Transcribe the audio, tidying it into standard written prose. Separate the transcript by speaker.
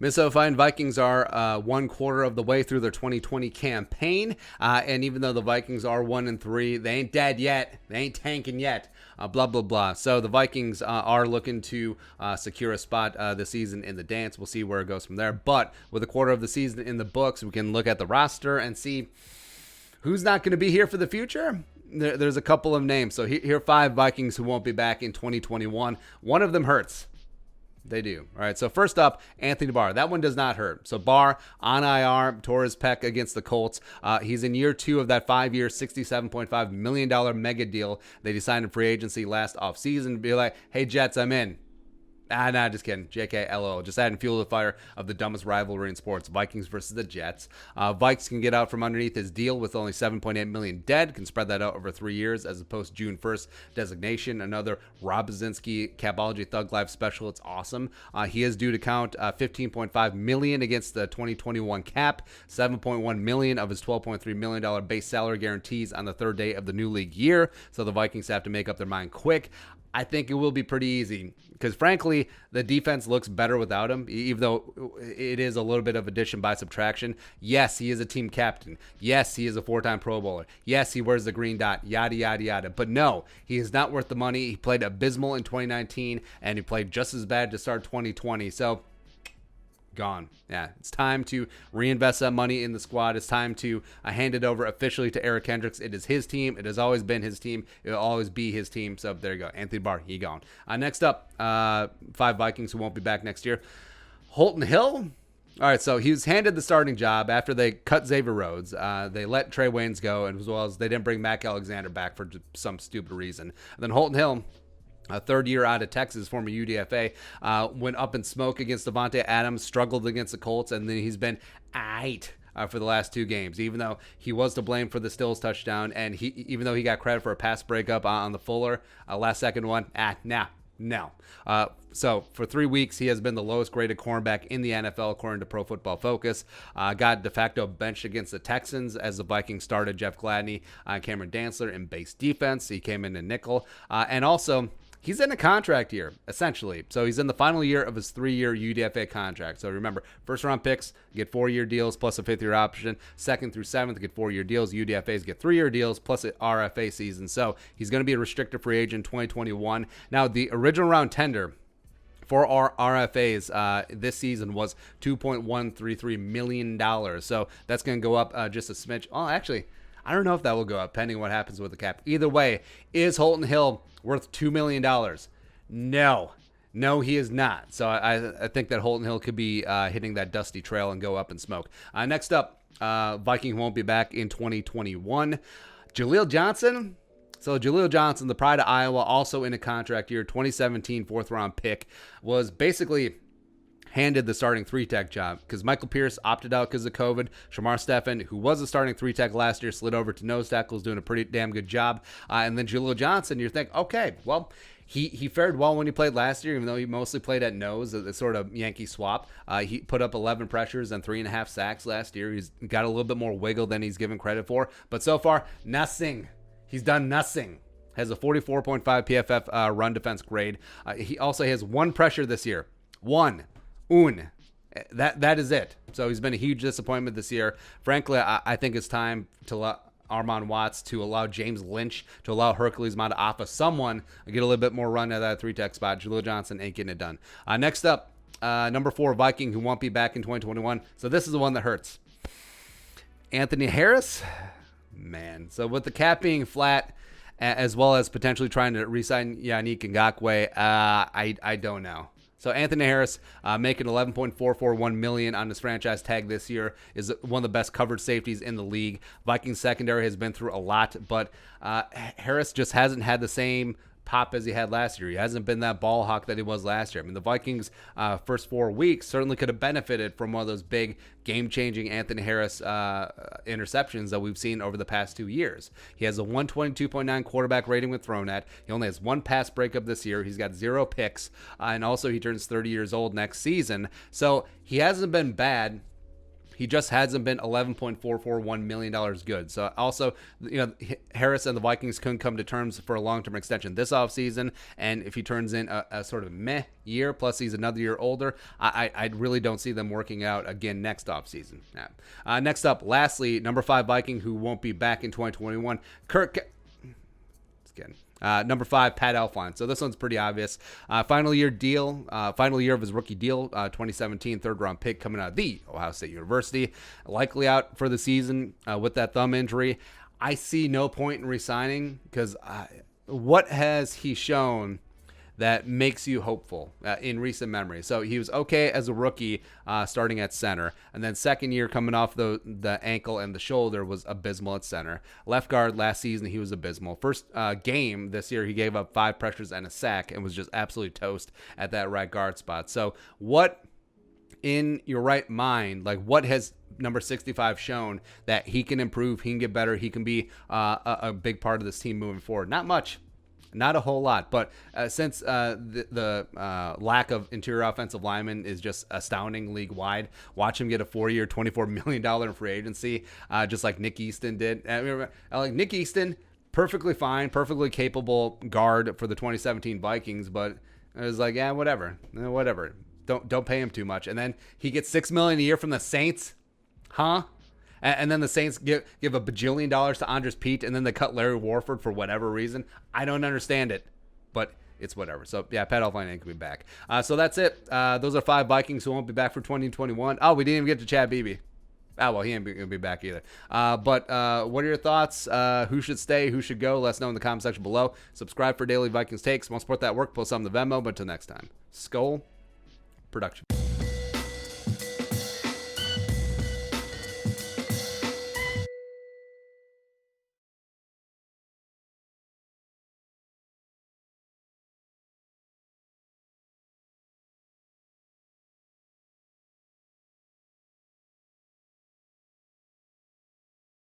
Speaker 1: Minnesota Vikings are 1/4 of the way through their 2020 campaign, and even though the Vikings are 1-3, they ain't dead yet. They ain't tanking yet. Blah blah blah. So the Vikings are looking to secure a spot this season in the dance. We'll see where it goes from there. But with a quarter of the season in the books, we can look at the roster and see who's not going to be here for the future. There's a couple of names. So here are 5 Vikings who won't be back in 2021. One of them hurts. They do. All right, so first up, Anthony Barr. That one does not hurt. So Barr on IR, tore his pec against the Colts. He's in year 2 of that 5-year, $67.5 million mega deal they signed in free agency last offseason. Be like, hey, Jets, I'm in. Nah, just kidding. JK, LOL. Just adding fuel to the fire of the dumbest rivalry in sports. Vikings versus the Jets. Vikes can get out from underneath his deal with only $7.8 million dead. Can spread that out over 3 years as opposed to June 1st designation. Another Rob Brzezinski Capology Thug Life special. It's awesome. He is due to count $15.5 million against the 2021 cap. $7.1 million of his $12.3 million base salary guarantees on the 3rd day of the new league year. So the Vikings have to make up their mind quick. I think it will be pretty easy because, frankly, the defense looks better without him, even though it is a little bit of addition by subtraction. Yes, he is a team captain. Yes, he is a 4-time Pro Bowler. Yes, he wears the green dot, yada, yada, yada. But no, he is not worth the money. He played abysmal in 2019, and he played just as bad to start 2020. So, gone. Yeah, it's time to reinvest that money in the squad. It's time to hand it over officially to Eric Kendricks. It is his team. It has always been his team. It will always be his team. So there you go. Anthony Barr, he gone. Next up, 5 Vikings who won't be back next year. Holton Hill. All right, so he was handed the starting job after they cut Xavier Rhodes. They let Trey Waynes go, and as well as they didn't bring Mac Alexander back for some stupid reason. And then Holton Hill, a 3rd year out of Texas, former UDFA, went up in smoke against Devontae Adams, struggled against the Colts, and then he's been aight for the last 2 games, even though he was to blame for the Stills touchdown, and even though he got credit for a pass breakup on the Fuller last second one, no. So for 3 weeks, he has been the lowest graded cornerback in the NFL, according to Pro Football Focus. Got de facto benched against the Texans as the Vikings started Jeff Gladney, Cameron Dantzler in base defense. He came in nickel. And also, he's in a contract year, essentially. So he's in the final year of his 3-year UDFA contract. So remember, first-round picks get 4-year deals plus a 5th-year option. 2nd through 7th get 4-year deals. UDFAs get 3-year deals plus an RFA season. So he's going to be a restricted free agent 2021. Now, the original round tender for our RFAs this season was $2.133 million. So that's going to go up just a smidge. Oh, actually, I don't know if that will go up, pending what happens with the cap. Either way, is Holton Hill worth $2 million? No, he is not. So I think that Holton Hill could be hitting that dusty trail and go up in smoke. Next up, Viking won't be back in 2021. JALEEL Johnson. So JALEEL Johnson, the pride of Iowa, also in a contract year, 2017 4th-round pick, was basically handed the starting 3-tech job because Michael Pierce opted out because of COVID. Shamar Stephen, who was a starting 3-tech last year, slid over to nose tackles, doing a pretty damn good job. And then JALEEL Johnson, you think, okay, well, he fared well when he played last year, even though he mostly played at nose, the sort of Yankee swap. He put up 11 pressures and 3.5 sacks last year. He's got a little bit more wiggle than he's given credit for. But so far, nothing. He's done nothing. Has a 44.5 PFF run defense grade. He also has 1 pressure this year. That is it. So he's been a huge disappointment this year. Frankly, I think it's time to allow Armon Watts, to allow James Lynch, to allow Hercules Mataafa, someone get a little bit more run at that 3-tech spot. JALEEL Johnson ain't getting it done. Next up, number 4 Viking who won't be back in 2021. So this is the one that hurts. Anthony Harris. Man. So with the cap being flat, as well as potentially trying to re-sign Yannick Ngakoue, I don't know. So Anthony Harris making $11.441 million on his franchise tag this year is one of the best covered safeties in the league. Vikings secondary has been through a lot, but Harris just hasn't had the same pop as he had last year. He hasn't been that ball hawk that he was last year. I mean, the Vikings' first 4 weeks certainly could have benefited from one of those big game-changing Anthony Harris interceptions that we've seen over the past 2 years. He has a 122.9 quarterback rating with thrown at. He only has 1 pass breakup this year. He's got 0 picks, and also he turns 30 years old next season. So he hasn't been bad. He just hasn't been $11.441 million good. So also, Harris and the Vikings couldn't come to terms for a long-term extension this offseason. And if he turns in a sort of meh year, plus he's another year older, I really don't see them working out again next offseason. Yeah. Next up, lastly, number 5 Viking, who won't be back in 2021, KIRK. Just kidding. Number 5, Pat ELFLEIN. So this one's pretty obvious. Final year of his rookie deal, 2017 third-round pick coming out of the Ohio State University. Likely out for the season with that thumb injury. I see no point in re-signing because what has he shown that makes you hopeful in recent memory? So he was okay as a rookie starting at center. And then second year coming off the ankle and the shoulder was abysmal at center. Left guard last season, he was abysmal. First game this year, he gave up 5 pressures and a sack and was just absolutely toast at that right guard spot. So what in your right mind, like what has number 65 shown that he can improve, he can get better, he can be a big part of this team moving forward? Not much. Not a whole lot, but since the lack of interior offensive linemen is just astounding league-wide, watch him get a 4-year, $24 million in free agency, just like Nick Easton did. Like Nick Easton, perfectly fine, perfectly capable guard for the 2017 Vikings, but it was like, yeah, whatever. Don't pay him too much. And then he gets $6 million a year from the Saints, huh? And then the Saints give a bajillion dollars to Andres Pete, and then they cut Larry Warford for whatever reason. I don't understand it, but it's whatever. So, yeah, Pat ELFLEIN ain't going to be back. So that's it. Those are 5 Vikings who won't be back for 2021. Oh, we didn't even get to Chad Beebe. Well, he ain't going to be back either. But what are your thoughts? Who should stay? Who should go? Let us know in the comment section below. Subscribe for daily Vikings takes. Want to support that work? Post something to Venmo. But until next time, Skull Production.